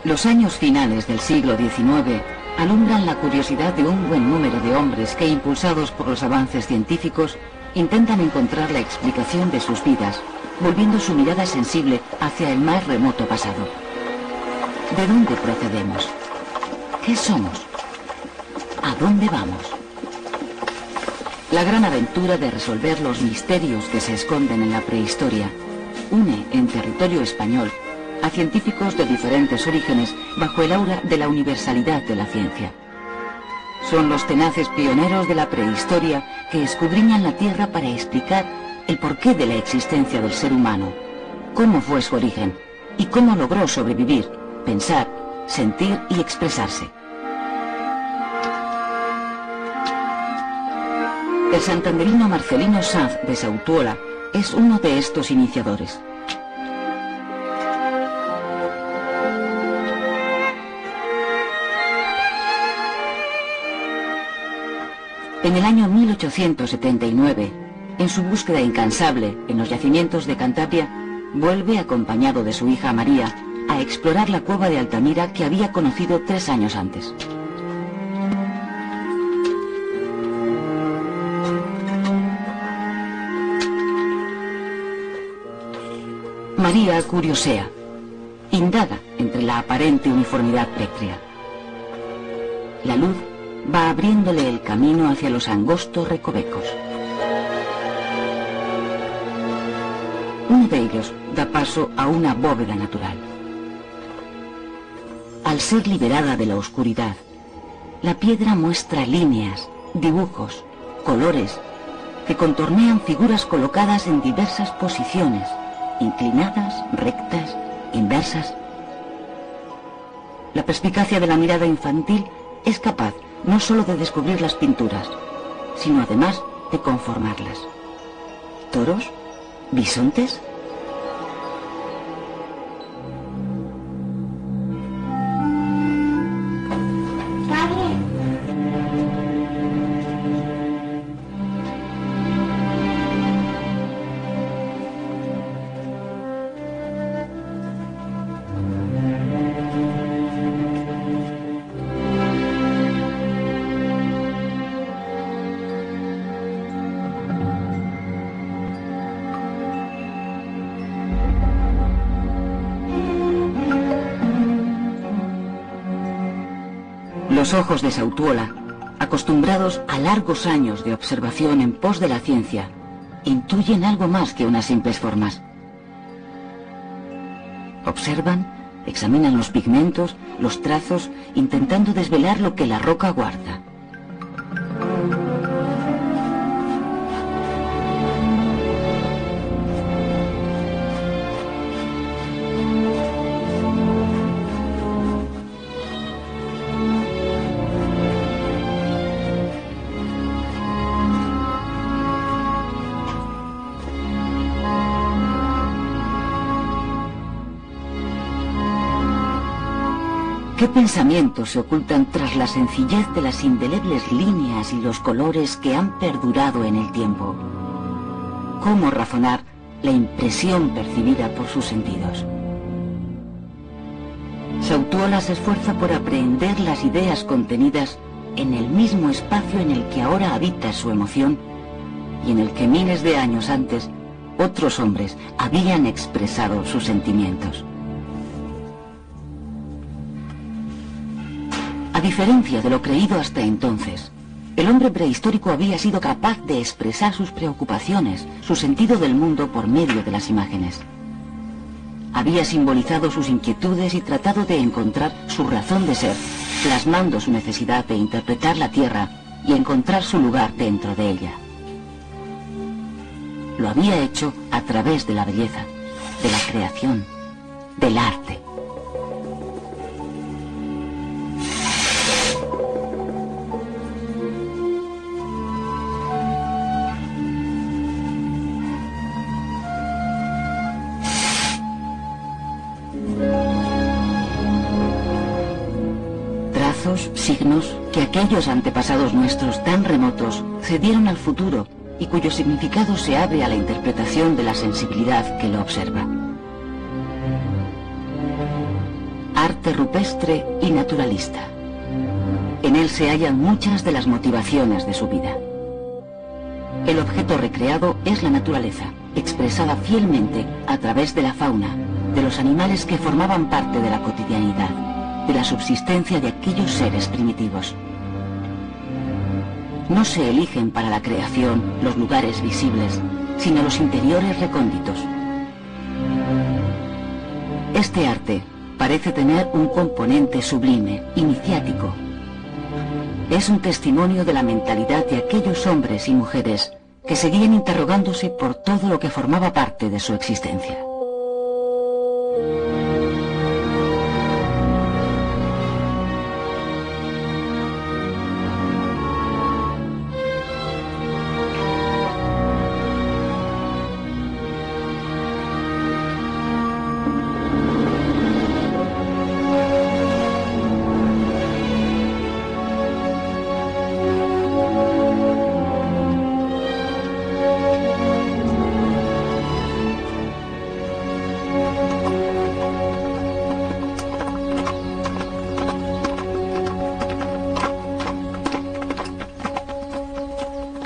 Los años finales del siglo XIX alumbran la curiosidad de un buen número de hombres que, impulsados por los avances científicos, intentan encontrar la explicación de sus vidas, volviendo su mirada sensible hacia el más remoto pasado. ¿De dónde procedemos? ¿Qué somos? ¿A dónde vamos? La gran aventura de resolver los misterios que se esconden en la prehistoria une en territorio español a científicos de diferentes orígenes bajo el aura de la universalidad de la ciencia. Son los tenaces pioneros de la prehistoria que escudriñan la Tierra para explicar el porqué de la existencia del ser humano, cómo fue su origen y cómo logró sobrevivir, pensar, sentir y expresarse. El santanderino Marcelino Sanz de Sautuola es uno de estos iniciadores. En el año 1879, en su búsqueda incansable en los yacimientos de Cantabria, vuelve acompañado de su hija María a explorar la cueva de Altamira que había conocido 3 años antes. María curiosea, indaga entre la aparente uniformidad pétrea. La luz va abriéndole el camino hacia los angostos recovecos. Uno de ellos da paso a una bóveda natural. Al ser liberada de la oscuridad, la piedra muestra líneas, dibujos, colores, que contornean figuras colocadas en diversas posiciones, inclinadas, rectas, inversas. La perspicacia de la mirada infantil es capaz no solo de descubrir las pinturas, sino además de conformarlas. ¿Toros? ¿Bisontes? Los ojos de Sautuola, acostumbrados a largos años de observación en pos de la ciencia, intuyen algo más que unas simples formas. Observan, examinan los pigmentos, los trazos, intentando desvelar lo que la roca guarda. ¿Qué pensamientos se ocultan tras la sencillez de las indelebles líneas y los colores que han perdurado en el tiempo? ¿Cómo razonar la impresión percibida por sus sentidos? Sautuola se esfuerza por aprehender las ideas contenidas en el mismo espacio en el que ahora habita su emoción y en el que miles de años antes otros hombres habían expresado sus sentimientos. A diferencia de lo creído hasta entonces, el hombre prehistórico había sido capaz de expresar sus preocupaciones, su sentido del mundo por medio de las imágenes. Había simbolizado sus inquietudes y tratado de encontrar su razón de ser, plasmando su necesidad de interpretar la Tierra y encontrar su lugar dentro de ella. Lo había hecho a través de la belleza, de la creación, del arte. Signos que aquellos antepasados nuestros tan remotos cedieron al futuro y cuyo significado se abre a la interpretación de la sensibilidad que lo observa. arte rupestre y naturalista. En él se hallan muchas de las motivaciones de su vida. El objeto recreado es la naturaleza, expresada fielmente a través de la fauna, de los animales que formaban parte de la cotidianidad, de la subsistencia de aquellos seres primitivos. No se eligen para la creación los lugares visibles, sino los interiores recónditos. Este arte parece tener un componente sublime, iniciático. Es un testimonio de la mentalidad de aquellos hombres y mujeres que seguían interrogándose por todo lo que formaba parte de su existencia.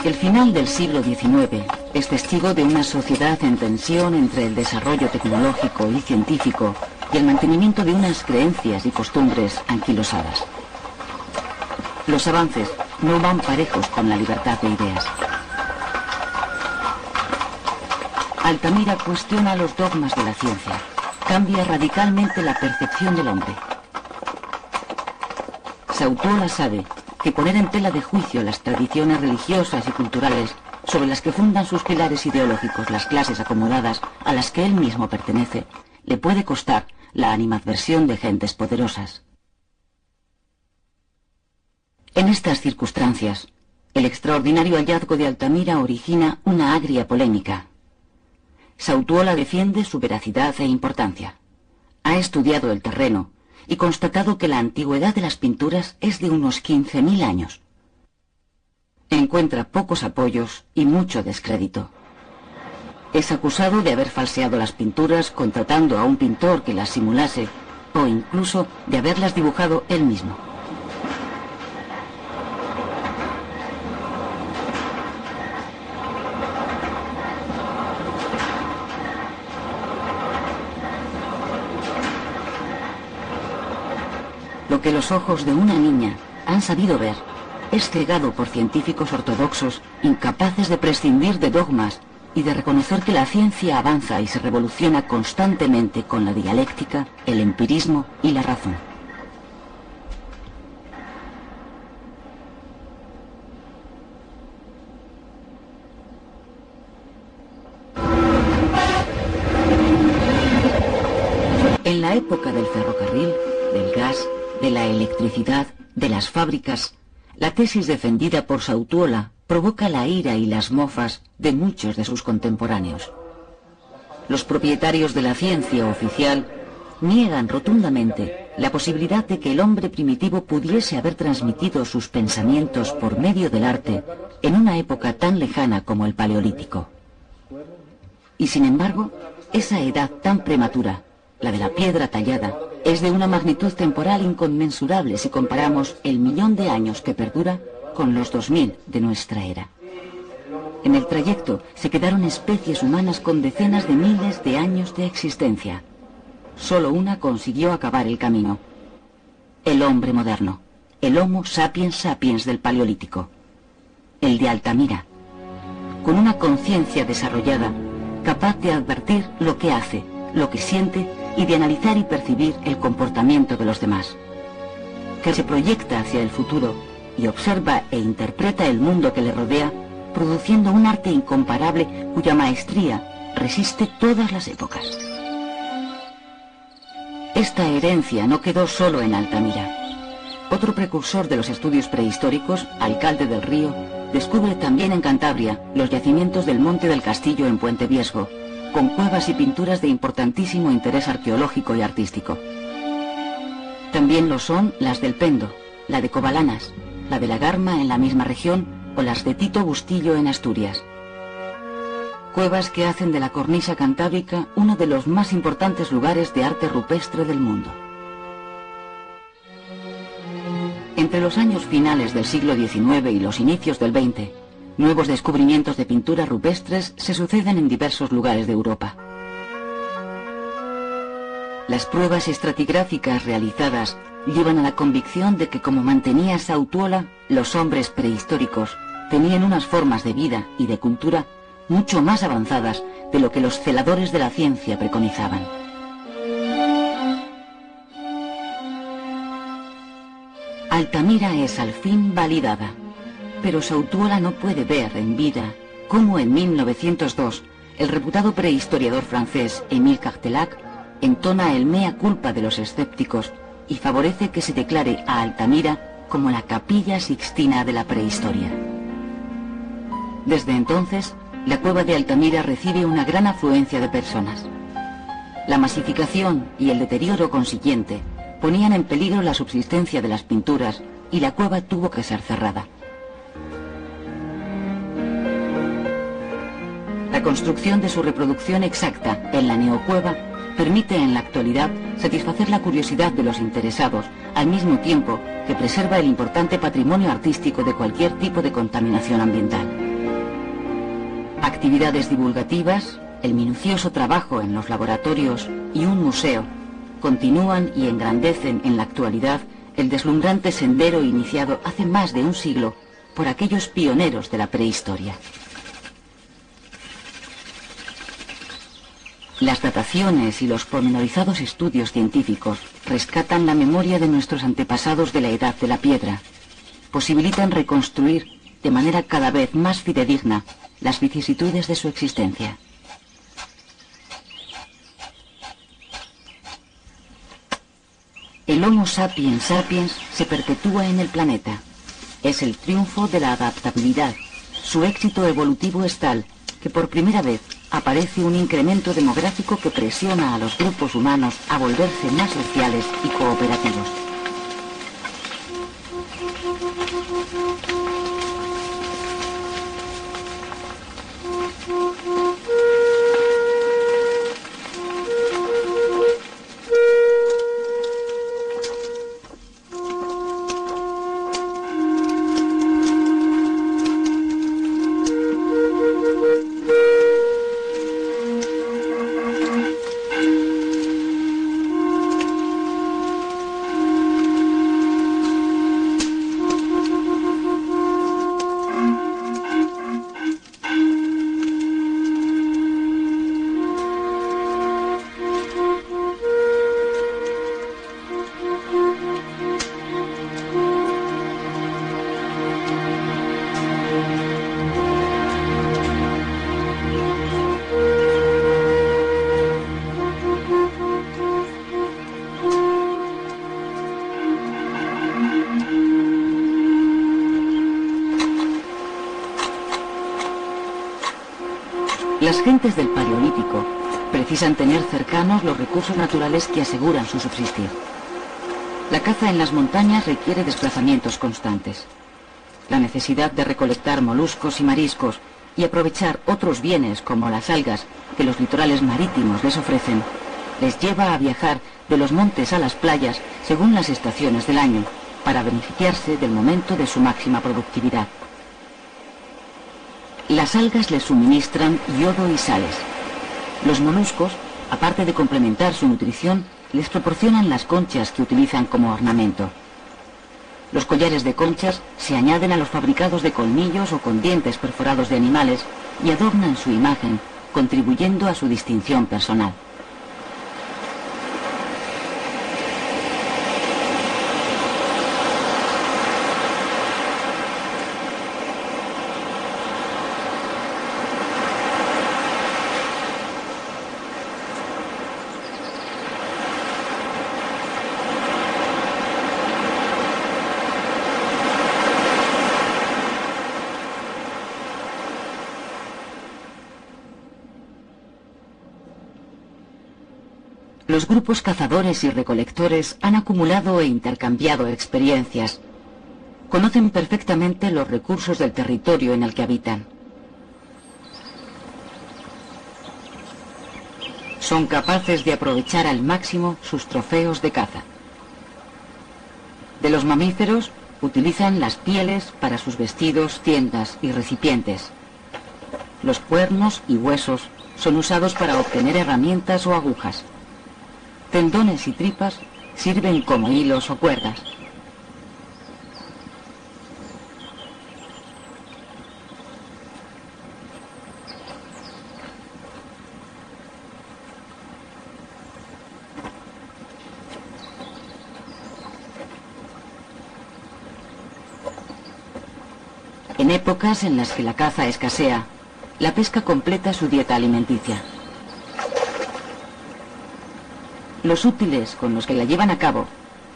El final del siglo XIX es testigo de una sociedad en tensión entre el desarrollo tecnológico y científico y el mantenimiento de unas creencias y costumbres anquilosadas. Los avances no van parejos con la libertad de ideas. Altamira cuestiona los dogmas de la ciencia, cambia radicalmente la percepción del hombre. Sautiola sabe que poner en tela de juicio las tradiciones religiosas y culturales sobre las que fundan sus pilares ideológicos las clases acomodadas a las que él mismo pertenece, le puede costar la animadversión de gentes poderosas. En estas circunstancias, el extraordinario hallazgo de Altamira origina una agria polémica. Sautiola defiende su veracidad e importancia. Ha estudiado el terreno y constatado que la antigüedad de las pinturas es de unos 15.000 años. Encuentra pocos apoyos y mucho descrédito. Es acusado de haber falseado las pinturas contratando a un pintor que las simulase, o incluso de haberlas dibujado él mismo. Lo que los ojos de una niña han sabido ver es cegado por científicos ortodoxos incapaces de prescindir de dogmas y de reconocer que la ciencia avanza y se revoluciona constantemente con la dialéctica, el empirismo y la razón. En la época del ferrocarril, del gas, de la electricidad, de las fábricas, la tesis defendida por Sautiola provoca la ira y las mofas de muchos de sus contemporáneos. Los propietarios de la ciencia oficial niegan rotundamente la posibilidad de que el hombre primitivo pudiese haber transmitido sus pensamientos por medio del arte en una época tan lejana como el Paleolítico. Y sin embargo, esa edad tan prematura, la de la piedra tallada, es de una magnitud temporal inconmensurable si comparamos el 1.000.000 de años que perdura con los 2.000 de nuestra era. En el trayecto se quedaron especies humanas con decenas de miles de años de existencia. Solo una consiguió acabar el camino: el hombre moderno, el Homo sapiens sapiens del Paleolítico, el de Altamira, con una conciencia desarrollada, capaz de advertir lo que hace, lo que siente y de analizar y percibir el comportamiento de los demás, que se proyecta hacia el futuro y observa e interpreta el mundo que le rodea, produciendo un arte incomparable cuya maestría resiste todas las épocas. Esta herencia no quedó solo en Altamira. Otro precursor de los estudios prehistóricos, Alcalde del Río, descubre también en Cantabria los yacimientos del Monte del Castillo en Puente Viesgo, con cuevas y pinturas de importantísimo interés arqueológico y artístico. También lo son las del Pendo, la de Covalanas, la de la Garma en la misma región o las de Tito Bustillo en Asturias. Cuevas que hacen de la cornisa cantábrica uno de los más importantes lugares de arte rupestre del mundo. Entre los años finales del siglo XIX y los inicios del XX, nuevos descubrimientos de pinturas rupestres se suceden en diversos lugares de Europa. Las pruebas estratigráficas realizadas llevan a la convicción de que, como mantenía Sautuola, los hombres prehistóricos tenían unas formas de vida y de cultura mucho más avanzadas de lo que los celadores de la ciencia preconizaban. Altamira es al fin validada, pero Sautuola no puede ver en vida cómo en 1902 el reputado prehistoriador francés Émile Cartellac entona el mea culpa de los escépticos y favorece que se declare a Altamira como la Capilla Sixtina de la prehistoria. Desde entonces, la cueva de Altamira recibe una gran afluencia de personas. La masificación y el deterioro consiguiente ponían en peligro la subsistencia de las pinturas y la cueva tuvo que ser cerrada. La construcción de su reproducción exacta en la neocueva permite en la actualidad satisfacer la curiosidad de los interesados, al mismo tiempo que preserva el importante patrimonio artístico de cualquier tipo de contaminación ambiental. Actividades divulgativas, el minucioso trabajo en los laboratorios y un museo continúan y engrandecen en la actualidad el deslumbrante sendero iniciado hace más de un siglo por aquellos pioneros de la prehistoria. Las dataciones y los pormenorizados estudios científicos rescatan la memoria de nuestros antepasados de la Edad de la Piedra, posibilitan reconstruir de manera cada vez más fidedigna las vicisitudes de su existencia. El Homo sapiens sapiens se perpetúa en el planeta. Es el triunfo de la adaptabilidad. Su éxito evolutivo es tal que por primera vez aparece un incremento demográfico que presiona a los grupos humanos a volverse más sociales y cooperativos. Las gentes del Paleolítico precisan tener cercanos los recursos naturales que aseguran su subsistir. La caza en las montañas requiere desplazamientos constantes. La necesidad de recolectar moluscos y mariscos y aprovechar otros bienes como las algas que los litorales marítimos les ofrecen, les lleva a viajar de los montes a las playas según las estaciones del año, para beneficiarse del momento de su máxima productividad. Las algas les suministran yodo y sales. Los moluscos, aparte de complementar su nutrición, les proporcionan las conchas que utilizan como ornamento. Los collares de conchas se añaden a los fabricados de colmillos o con dientes perforados de animales y adornan su imagen, contribuyendo a su distinción personal. Los grupos cazadores y recolectores han acumulado e intercambiado experiencias. Conocen perfectamente los recursos del territorio en el que habitan. Son capaces de aprovechar al máximo sus trofeos de caza. De los mamíferos, Utilizan las pieles para sus vestidos, tiendas y recipientes. Los cuernos y huesos son usados para obtener herramientas o agujas. Tendones y tripas sirven como hilos o cuerdas. En épocas en las que la caza escasea, la pesca completa su dieta alimenticia. Los útiles con los que la llevan a cabo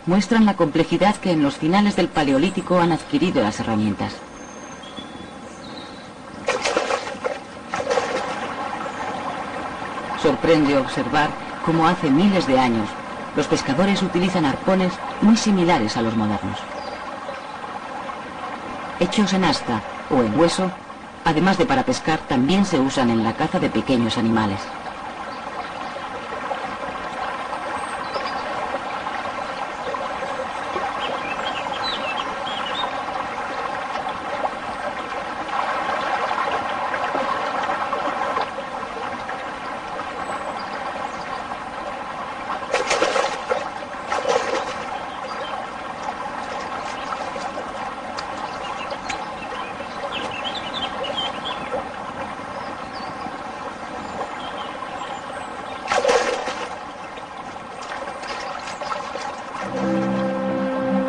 muestran la complejidad que en los finales del Paleolítico han adquirido las herramientas. Sorprende observar cómo hace miles de años los pescadores utilizan arpones muy similares a los modernos. Hechos en asta o en hueso, además de para pescar, también se usan en la caza de pequeños animales.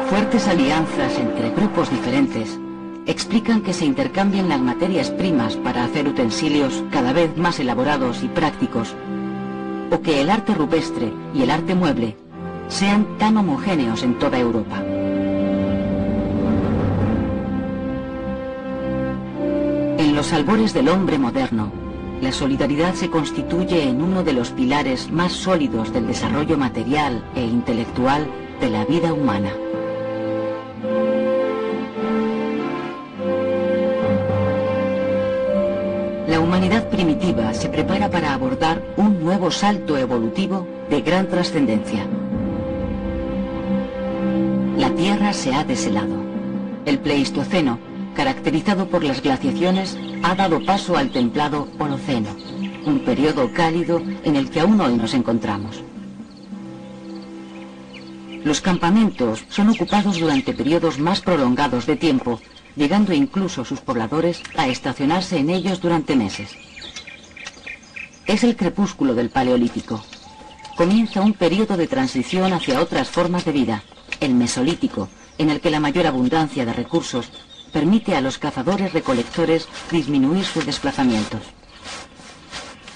Fuertes alianzas entre grupos diferentes explican que se intercambien las materias primas para hacer utensilios cada vez más elaborados y prácticos, o que el arte rupestre y el arte mueble sean tan homogéneos en toda Europa. En los albores del hombre moderno, la solidaridad se constituye en uno de los pilares más sólidos del desarrollo material e intelectual de la vida humana. La humanidad primitiva se prepara para abordar un nuevo salto evolutivo de gran trascendencia. La Tierra se ha deshelado. El Pleistoceno, caracterizado por las glaciaciones, ha dado paso al templado Holoceno, un periodo cálido en el que aún hoy nos encontramos. Los campamentos son ocupados durante periodos más prolongados de tiempo, llegando incluso sus pobladores a estacionarse en ellos durante meses. Es el crepúsculo del Paleolítico. Comienza un periodo de transición hacia otras formas de vida, el Mesolítico, en el que la mayor abundancia de recursos permite a los cazadores-recolectores disminuir sus desplazamientos.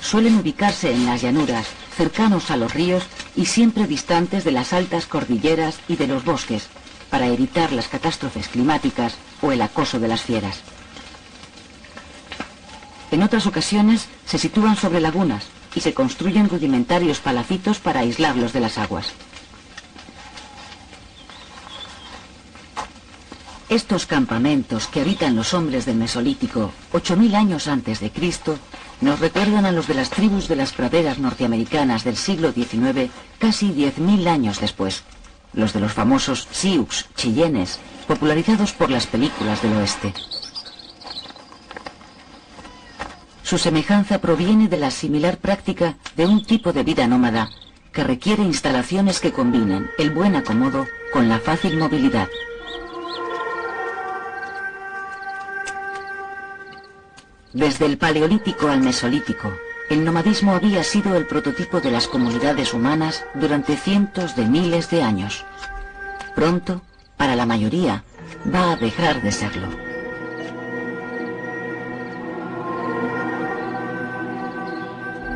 Suelen ubicarse en las llanuras, cercanos a los ríos y siempre distantes de las altas cordilleras y de los bosques, para evitar las catástrofes climáticas o el acoso de las fieras. En otras ocasiones se sitúan sobre lagunas y se construyen rudimentarios palacitos para aislarlos de las aguas. Estos campamentos que habitan los hombres del Mesolítico, 8000 años antes de Cristo, nos recuerdan a los de las tribus de las praderas norteamericanas del siglo XIX, casi 10.000 años después. Los de los famosos Sioux, Cheyennes, popularizados por las películas del oeste. Su semejanza proviene de la similar práctica de un tipo de vida nómada que requiere instalaciones que combinen el buen acomodo con la fácil movilidad. Desde el Paleolítico al Mesolítico, el nomadismo había sido el prototipo de las comunidades humanas durante cientos de miles de años. Pronto, para la mayoría, va a dejar de serlo.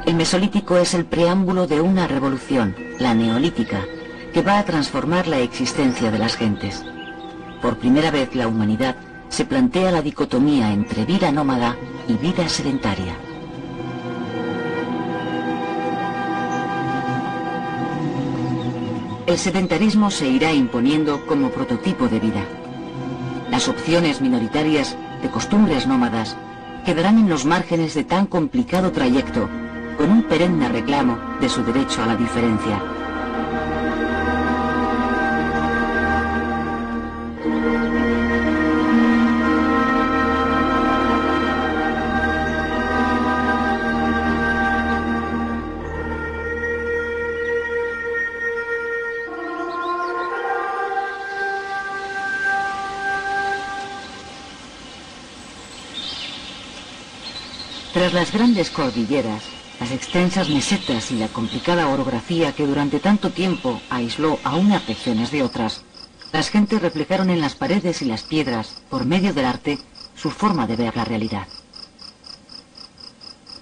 El Mesolítico es el preámbulo de una revolución, la neolítica, que va a transformar la existencia de las gentes. Por primera vez la humanidad se plantea la dicotomía entre vida nómada y vida sedentaria. El sedentarismo se irá imponiendo como prototipo de vida. Las opciones minoritarias de costumbres nómadas quedarán en los márgenes de tan complicado trayecto, con un perenne reclamo de su derecho a la diferencia. Tras las grandes cordilleras, las extensas mesetas y la complicada orografía que durante tanto tiempo aisló a unas regiones de otras, las gentes reflejaron en las paredes y las piedras, por medio del arte, su forma de ver la realidad.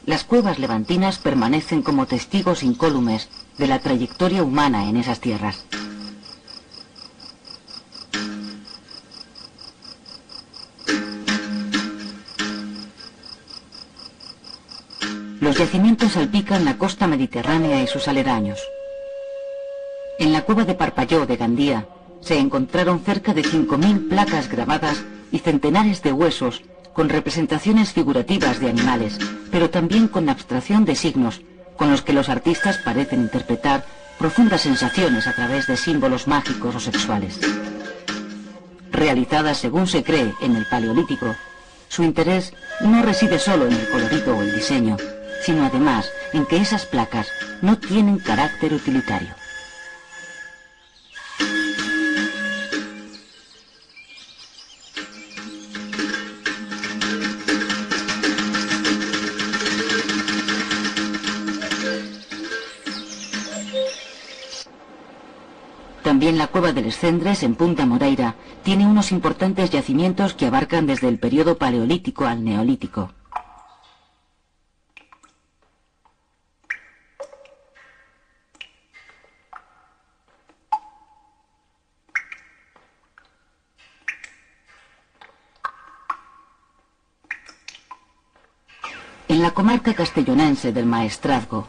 Las cuevas levantinas permanecen como testigos incólumes de la trayectoria humana en esas tierras. Los yacimientos salpican la costa mediterránea y sus aledaños. En la cueva de Parpalló de Gandía se encontraron cerca de 5.000 placas grabadas y centenares de huesos con representaciones figurativas de animales, pero también con abstracción de signos, con los que los artistas parecen interpretar profundas sensaciones a través de símbolos mágicos o sexuales. Realizadas según se cree en el Paleolítico, su interés no reside solo en el colorido o el diseño, sino además en que esas placas no tienen carácter utilitario. También la cueva de Les Cendres, en Punta Moreira, tiene unos importantes yacimientos que abarcan desde el periodo paleolítico al neolítico. En la comarca castellonense del Maestrazgo,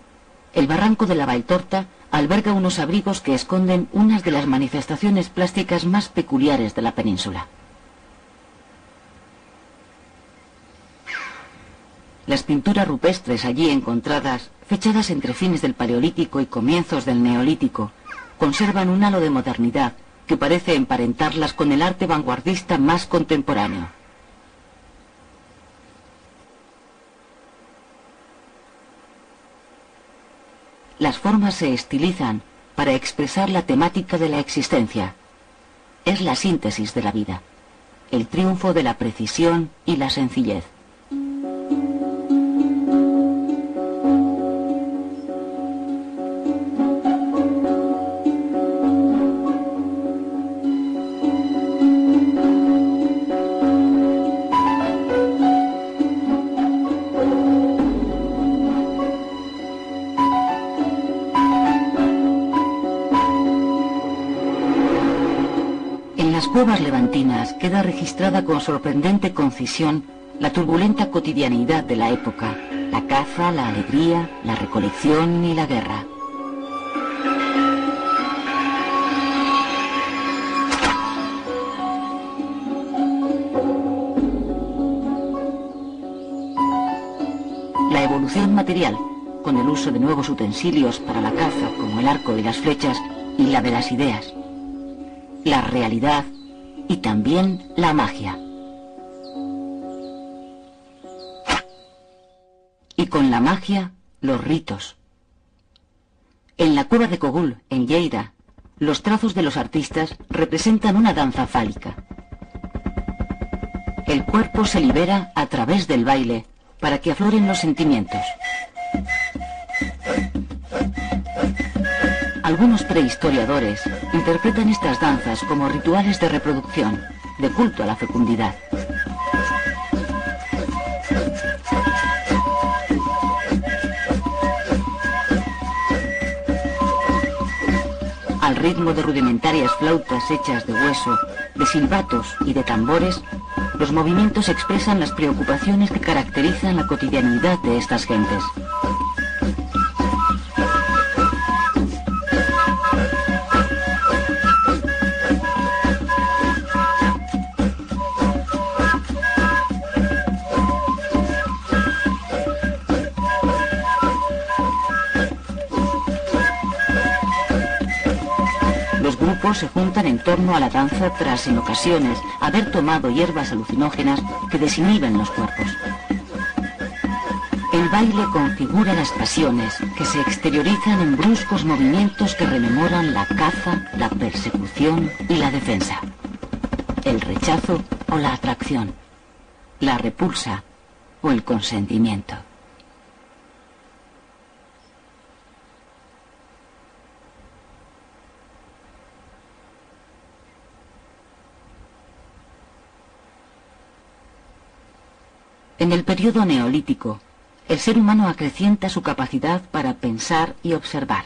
el barranco de la Valtorta alberga unos abrigos que esconden unas de las manifestaciones plásticas más peculiares de la península. Las pinturas rupestres allí encontradas, fechadas entre fines del Paleolítico y comienzos del Neolítico, conservan un halo de modernidad que parece emparentarlas con el arte vanguardista más contemporáneo. Las formas se estilizan para expresar la temática de la existencia. Es la síntesis de la vida, el triunfo de la precisión y la sencillez. En las cuevas levantinas queda registrada con sorprendente concisión la turbulenta cotidianidad de la época, la caza, la alegría, la recolección y la guerra. La evolución material, con el uso de nuevos utensilios para la caza como el arco y las flechas, y la de las ideas. La realidad y también la magia. Y con la magia, los ritos. En la cueva de Cogul, en Lleida, los trazos de los artistas representan una danza fálica. El cuerpo se libera a través del baile para que afloren los sentimientos. Algunos prehistoriadores interpretan estas danzas como rituales de reproducción, de culto a la fecundidad. Al ritmo de rudimentarias flautas hechas de hueso, de silbatos y de tambores, los movimientos expresan las preocupaciones que caracterizan la cotidianidad de estas gentes. Se juntan en torno a la danza tras, en ocasiones, haber tomado hierbas alucinógenas que desinhiben los cuerpos. El baile configura las pasiones que se exteriorizan en bruscos movimientos que rememoran la caza, la persecución y la defensa, el rechazo o la atracción, la repulsa o el consentimiento. En el periodo neolítico, el ser humano acrecienta su capacidad para pensar y observar.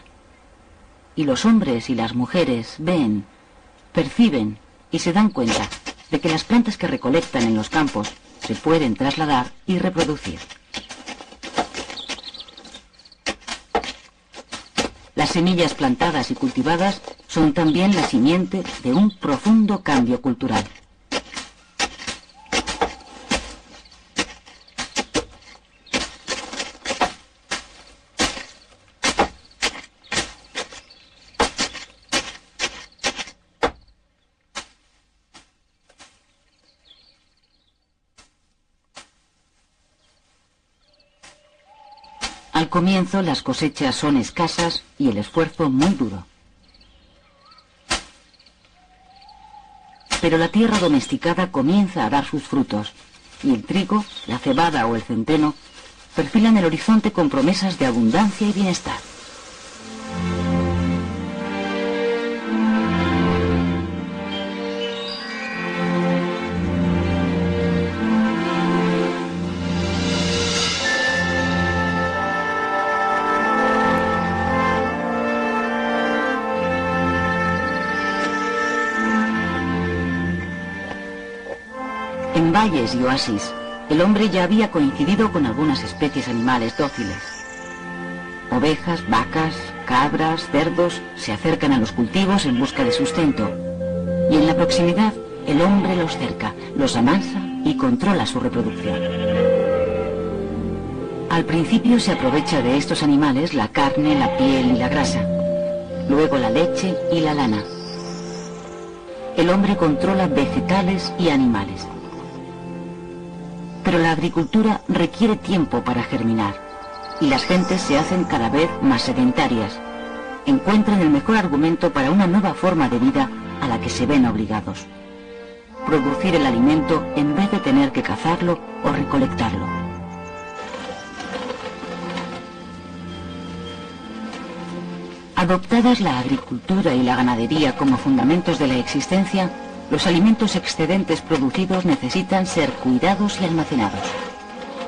Y los hombres y las mujeres ven, perciben y se dan cuenta de que las plantas que recolectan en los campos se pueden trasladar y reproducir. Las semillas plantadas y cultivadas son también la simiente de un profundo cambio cultural. Al comienzo las cosechas son escasas y el esfuerzo muy duro. Pero la tierra domesticada comienza a dar sus frutos, y el trigo, la cebada o el centeno perfilan el horizonte con promesas de abundancia y bienestar. En valles y oasis, el hombre ya había coincidido con algunas especies animales dóciles. Ovejas, vacas, cabras, cerdos se acercan a los cultivos en busca de sustento. Y en la proximidad, el hombre los cerca, los amansa y controla su reproducción. Al principio se aprovecha de estos animales la carne, la piel y la grasa. Luego la leche y la lana. El hombre controla vegetales y animales. Pero la agricultura requiere tiempo para germinar, y las gentes se hacen cada vez más sedentarias. Encuentran el mejor argumento para una nueva forma de vida a la que se ven obligados: producir el alimento en vez de tener que cazarlo o recolectarlo. Adoptadas la agricultura y la ganadería como fundamentos de la existencia, los alimentos excedentes producidos necesitan ser cuidados y almacenados.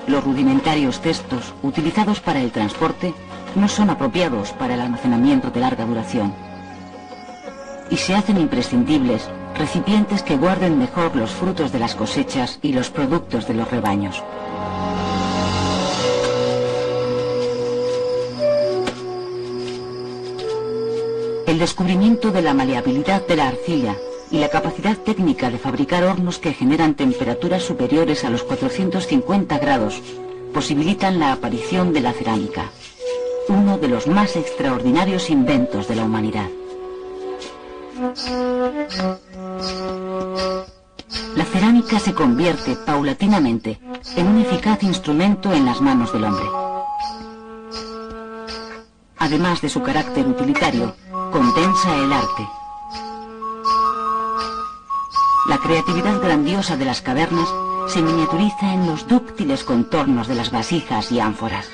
Los rudimentarios cestos utilizados para el transporte no son apropiados para el almacenamiento de larga duración. Y se hacen imprescindibles recipientes que guarden mejor los frutos de las cosechas y los productos de los rebaños. El descubrimiento de la maleabilidad de la arcilla y la capacidad técnica de fabricar hornos que generan temperaturas superiores a los 450 grados posibilitan la aparición de la cerámica, uno de los más extraordinarios inventos de la humanidad. La cerámica se convierte paulatinamente en un eficaz instrumento en las manos del hombre. Además de su carácter utilitario, condensa el arte. La creatividad grandiosa de las cavernas se miniaturiza en los dúctiles contornos de las vasijas y ánforas.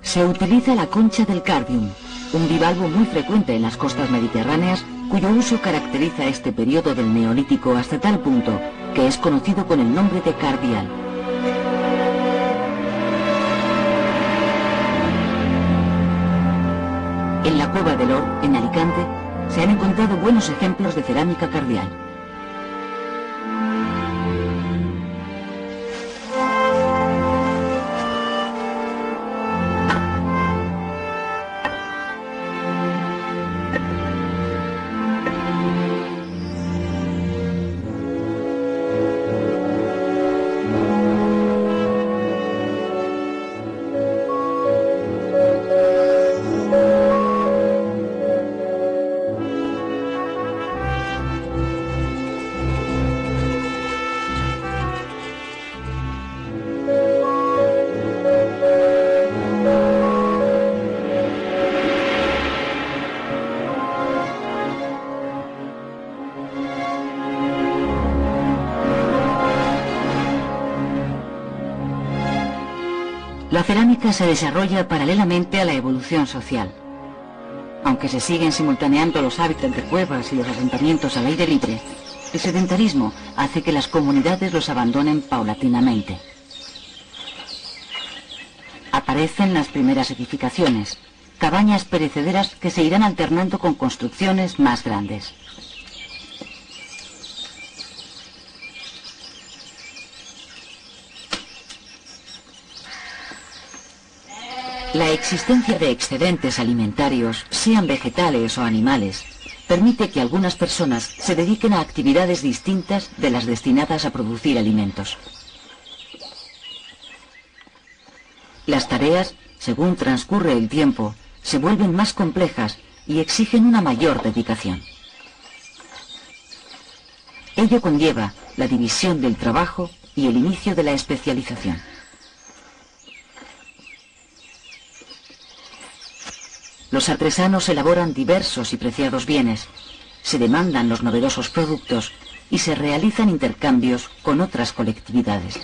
Se utiliza la concha del cardium, un bivalvo muy frecuente en las costas mediterráneas, cuyo uso caracteriza este periodo del Neolítico hasta tal punto que es conocido con el nombre de cardial. En la Cueva del Or, en Alicante, se han encontrado buenos ejemplos de cerámica cardial. La cerámica se desarrolla paralelamente a la evolución social. Aunque se siguen simultaneando los hábitats de cuevas y los asentamientos al aire libre, el sedentarismo hace que las comunidades los abandonen paulatinamente. Aparecen las primeras edificaciones, cabañas perecederas que se irán alternando con construcciones más grandes. La existencia de excedentes alimentarios, sean vegetales o animales, permite que algunas personas se dediquen a actividades distintas de las destinadas a producir alimentos. Las tareas, según transcurre el tiempo, se vuelven más complejas y exigen una mayor dedicación. Ello conlleva la división del trabajo y el inicio de la especialización. Los artesanos elaboran diversos y preciados bienes, se demandan los novedosos productos y se realizan intercambios con otras colectividades.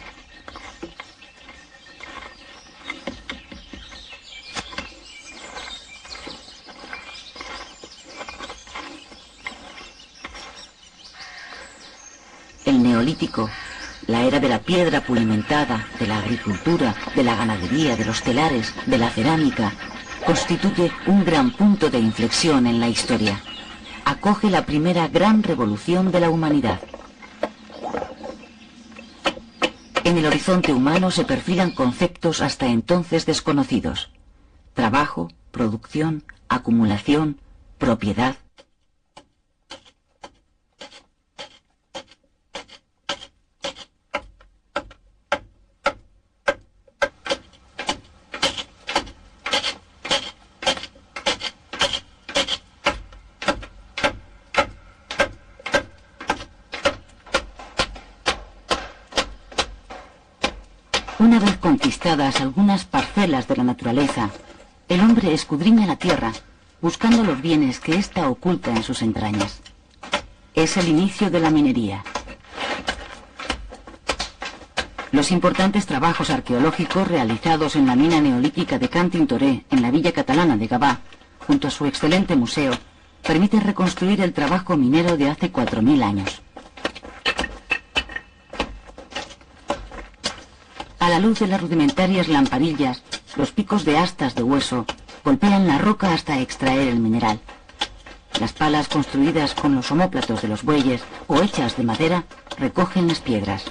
El Neolítico, la era de la piedra pulimentada, de la agricultura, de la ganadería, de los telares, de la cerámica, constituye un gran punto de inflexión en la historia. Acoge la primera gran revolución de la humanidad. En el horizonte humano se perfilan conceptos hasta entonces desconocidos: trabajo, producción, acumulación, propiedad. Una vez conquistadas algunas parcelas de la naturaleza, el hombre escudriña la tierra, buscando los bienes que ésta oculta en sus entrañas. Es el inicio de la minería. Los importantes trabajos arqueológicos realizados en la mina neolítica de Can Tintoré, en la villa catalana de Gavà, junto a su excelente museo, permiten reconstruir el trabajo minero de hace 4000 años. A la luz de las rudimentarias lamparillas, los picos de astas de hueso golpean la roca hasta extraer el mineral. Las palas construidas con los omóplatos de los bueyes o hechas de madera recogen las piedras.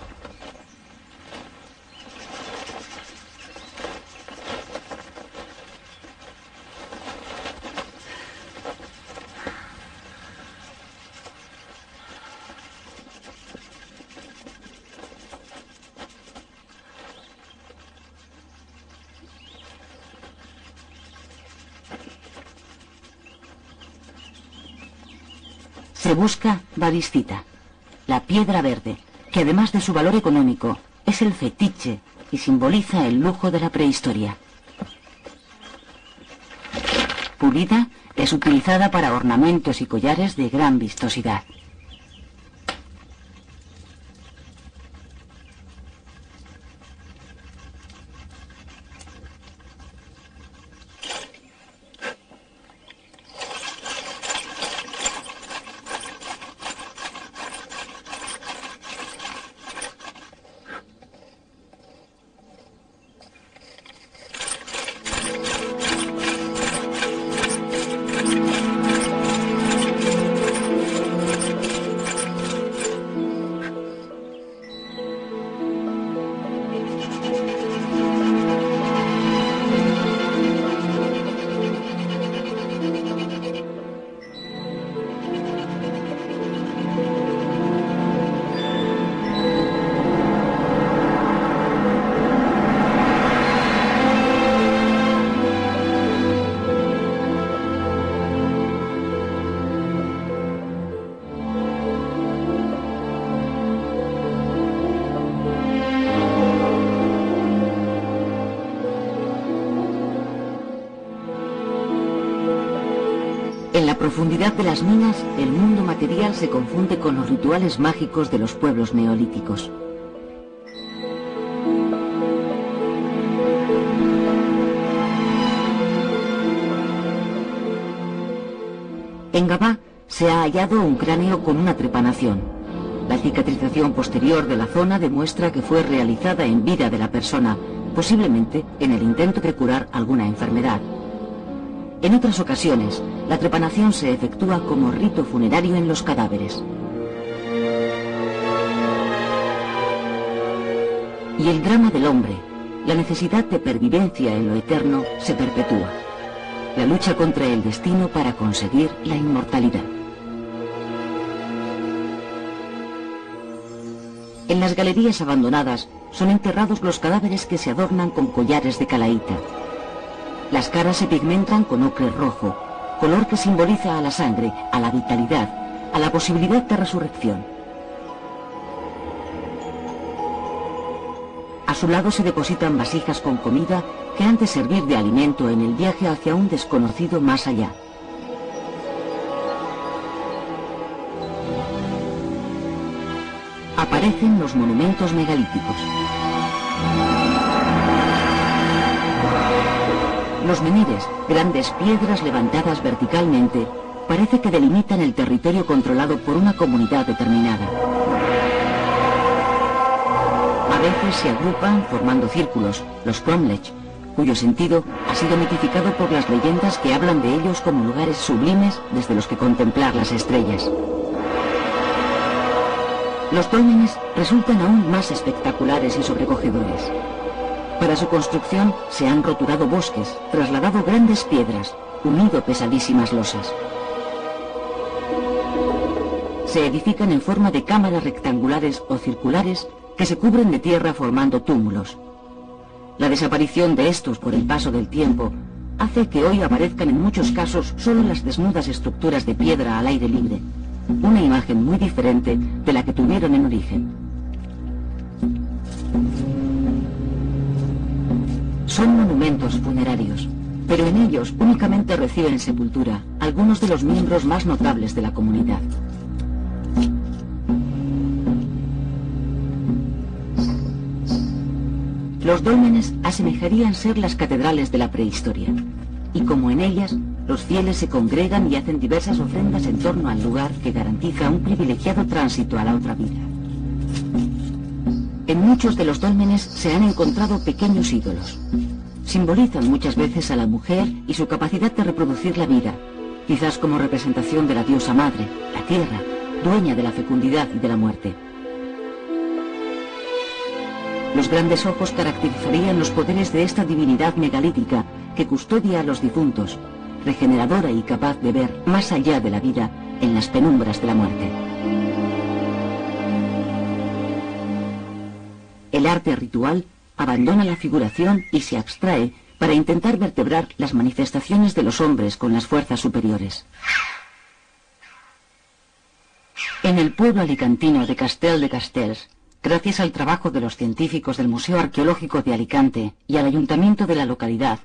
Se busca varicita, la piedra verde, que además de su valor económico, es el fetiche y simboliza el lujo de la prehistoria. Pulida, es utilizada para ornamentos y collares de gran vistosidad. En la profundidad de las minas, el mundo material se confunde con los rituales mágicos de los pueblos neolíticos. En Gabá se ha hallado un cráneo con una trepanación. La cicatrización posterior de la zona demuestra que fue realizada en vida de la persona, posiblemente en el intento de curar alguna enfermedad. En otras ocasiones, la trepanación se efectúa como rito funerario en los cadáveres. Y el drama del hombre, la necesidad de pervivencia en lo eterno, se perpetúa. La lucha contra el destino para conseguir la inmortalidad. En las galerías abandonadas son enterrados los cadáveres que se adornan con collares de calaíta. Las caras se pigmentan con ocre rojo, color que simboliza a la sangre, a la vitalidad, a la posibilidad de resurrección. A su lado se depositan vasijas con comida que han de servir de alimento en el viaje hacia un desconocido más allá. Aparecen los monumentos megalíticos. Los menires, grandes piedras levantadas verticalmente, parece que delimitan el territorio controlado por una comunidad determinada. A veces se agrupan formando círculos, los cromlech, cuyo sentido ha sido mitificado por las leyendas que hablan de ellos como lugares sublimes desde los que contemplar las estrellas. Los dólmenes resultan aún más espectaculares y sobrecogedores. Para su construcción se han roturado bosques, trasladado grandes piedras, unido pesadísimas losas. Se edifican en forma de cámaras rectangulares o circulares que se cubren de tierra formando túmulos. La desaparición de estos por el paso del tiempo hace que hoy aparezcan en muchos casos solo las desnudas estructuras de piedra al aire libre, una imagen muy diferente de la que tuvieron en origen. Son monumentos funerarios, pero en ellos únicamente reciben sepultura algunos de los miembros más notables de la comunidad. Los dólmenes asemejarían ser las catedrales de la prehistoria, y como en ellas, los fieles se congregan y hacen diversas ofrendas en torno al lugar que garantiza un privilegiado tránsito a la otra vida. En muchos de los dólmenes se han encontrado pequeños ídolos. Simbolizan muchas veces a la mujer y su capacidad de reproducir la vida, quizás como representación de la diosa madre, la tierra, dueña de la fecundidad y de la muerte. Los grandes ojos caracterizarían los poderes de esta divinidad megalítica que custodia a los difuntos, regeneradora y capaz de ver más allá de la vida en las penumbras de la muerte. El arte ritual abandona la figuración y se abstrae para intentar vertebrar las manifestaciones de los hombres con las fuerzas superiores. En el pueblo alicantino de Castel de Castells, gracias al trabajo de los científicos del Museo Arqueológico de Alicante y al ayuntamiento de la localidad,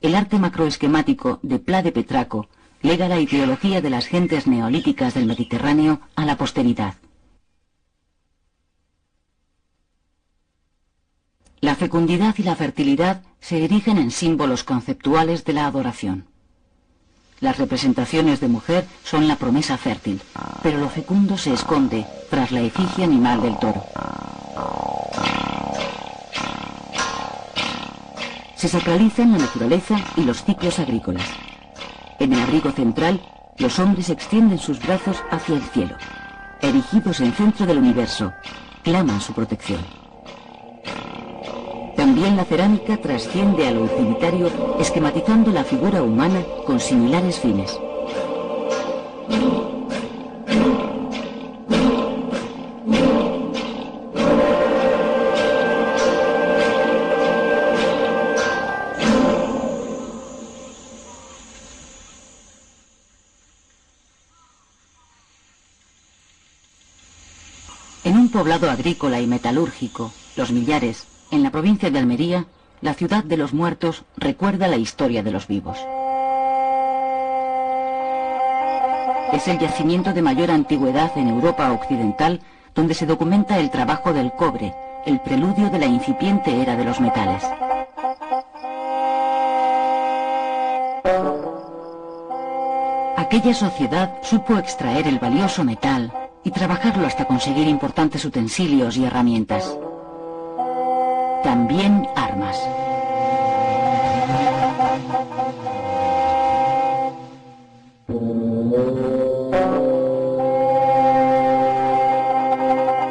el arte macroesquemático de Pla de Petraco lega la ideología de las gentes neolíticas del Mediterráneo a la posteridad. La fecundidad y la fertilidad se erigen en símbolos conceptuales de la adoración. Las representaciones de mujer son la promesa fértil, pero lo fecundo se esconde tras la efigie animal del toro. Se sacralizan la naturaleza y los ciclos agrícolas. En el abrigo central, los hombres extienden sus brazos hacia el cielo. Erigidos en centro del universo, claman su protección. También la cerámica trasciende a lo utilitario, esquematizando la figura humana con similares fines. En un poblado agrícola y metalúrgico, Los Millares, en la provincia de Almería, la ciudad de los muertos recuerda la historia de los vivos. Es el yacimiento de mayor antigüedad en Europa occidental donde se documenta el trabajo del cobre, el preludio de la incipiente era de los metales. Aquella sociedad supo extraer el valioso metal y trabajarlo hasta conseguir importantes utensilios y herramientas. También armas.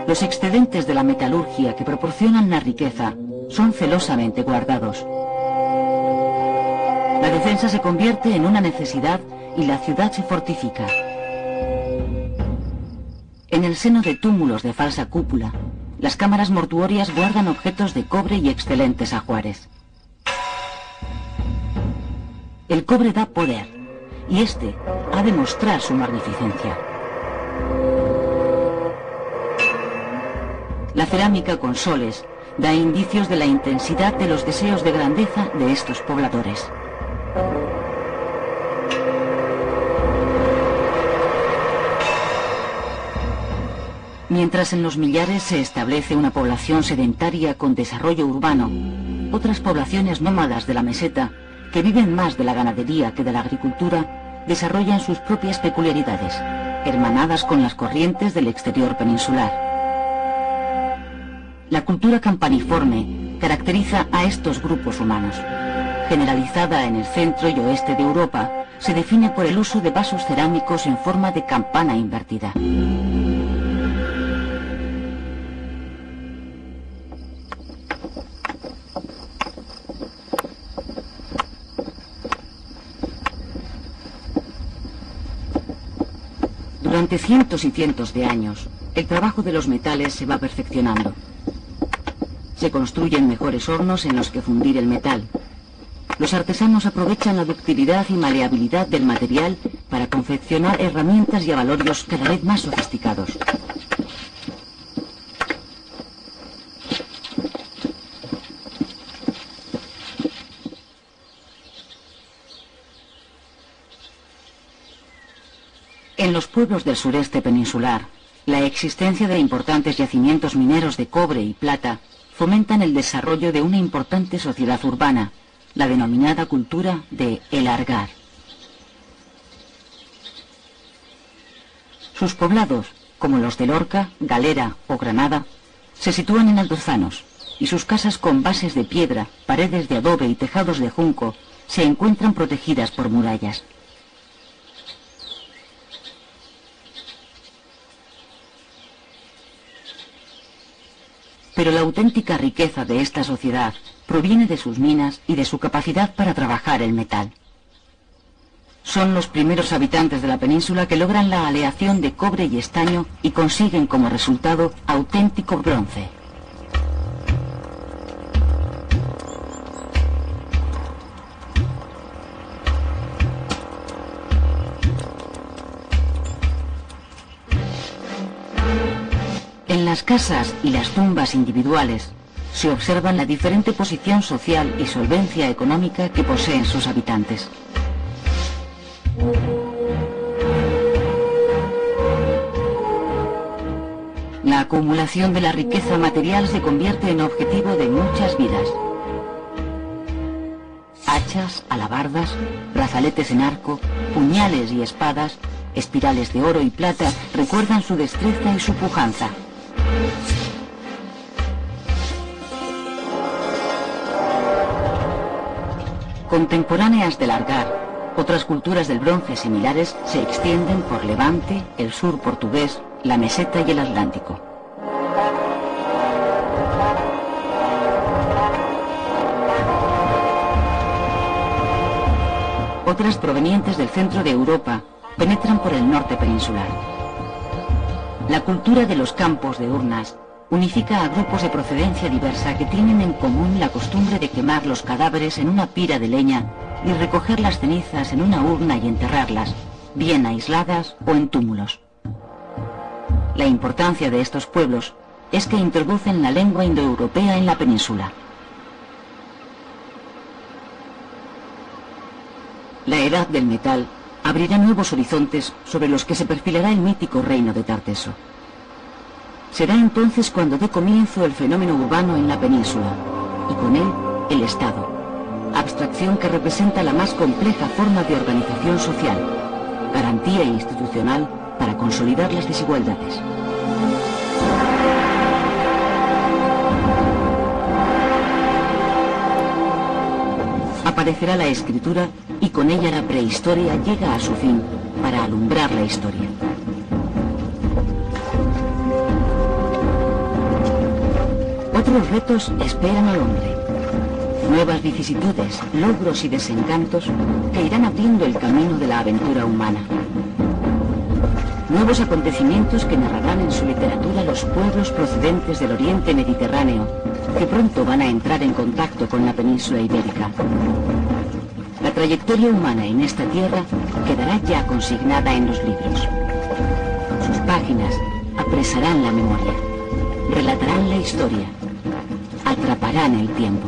Los excedentes de la metalurgia que proporcionan la riqueza son celosamente guardados. La defensa se convierte en una necesidad y la ciudad se fortifica. En el seno de túmulos de falsa cúpula, las cámaras mortuorias guardan objetos de cobre y excelentes ajuares. El cobre da poder, y este ha de mostrar su magnificencia. La cerámica con soles da indicios de la intensidad de los deseos de grandeza de estos pobladores. Mientras en los millares se establece una población sedentaria con desarrollo urbano, otras poblaciones nómadas de la meseta, que viven más de la ganadería que de la agricultura, desarrollan sus propias peculiaridades, hermanadas con las corrientes del exterior peninsular. La cultura campaniforme caracteriza a estos grupos humanos. Generalizada en el centro y oeste de Europa, se define por el uso de vasos cerámicos en forma de campana invertida. Durante cientos y cientos de años, el trabajo de los metales se va perfeccionando. Se construyen mejores hornos en los que fundir el metal. Los artesanos aprovechan la ductilidad y maleabilidad del material para confeccionar herramientas y abalorios cada vez más sofisticados. En los pueblos del sureste peninsular, la existencia de importantes yacimientos mineros de cobre y plata fomentan el desarrollo de una importante sociedad urbana, la denominada cultura de El Argar. Sus poblados, como los de Lorca, Galera o Granada, se sitúan en altozanos, y sus casas con bases de piedra, paredes de adobe y tejados de junco se encuentran protegidas por murallas. Pero la auténtica riqueza de esta sociedad proviene de sus minas y de su capacidad para trabajar el metal. Son los primeros habitantes de la península que logran la aleación de cobre y estaño y consiguen como resultado auténtico bronce. En las casas y las tumbas individuales se observan la diferente posición social y solvencia económica que poseen sus habitantes. La acumulación de la riqueza material se convierte en objetivo de muchas vidas. Hachas, alabardas, brazaletes en arco, puñales y espadas, espirales de oro y plata recuerdan su destreza y su pujanza. Contemporáneas del Argar, otras culturas del bronce similares se extienden por Levante, el sur portugués, la meseta y el Atlántico. Otras provenientes del centro de Europa penetran por el norte peninsular. La cultura de los campos de urnas unifica a grupos de procedencia diversa que tienen en común la costumbre de quemar los cadáveres en una pira de leña y recoger las cenizas en una urna y enterrarlas, bien aisladas o en túmulos. La importancia de estos pueblos es que introducen la lengua indoeuropea en la península. La edad del metal abrirá nuevos horizontes sobre los que se perfilará el mítico reino de Tarteso. Será entonces cuando dé comienzo el fenómeno urbano en la península, y con él el Estado, abstracción que representa la más compleja forma de organización social, garantía institucional para consolidar las desigualdades. Aparecerá la escritura y con ella la prehistoria llega a su fin para alumbrar la historia. Otros retos esperan al hombre. Nuevas vicisitudes, logros y desencantos que irán abriendo el camino de la aventura humana. Nuevos acontecimientos que narrarán en su literatura los pueblos procedentes del Oriente Mediterráneo, que pronto van a entrar en contacto con la península ibérica. La trayectoria humana en esta tierra quedará ya consignada en los libros. Sus páginas apresarán la memoria, relatarán la historia, atraparán el tiempo.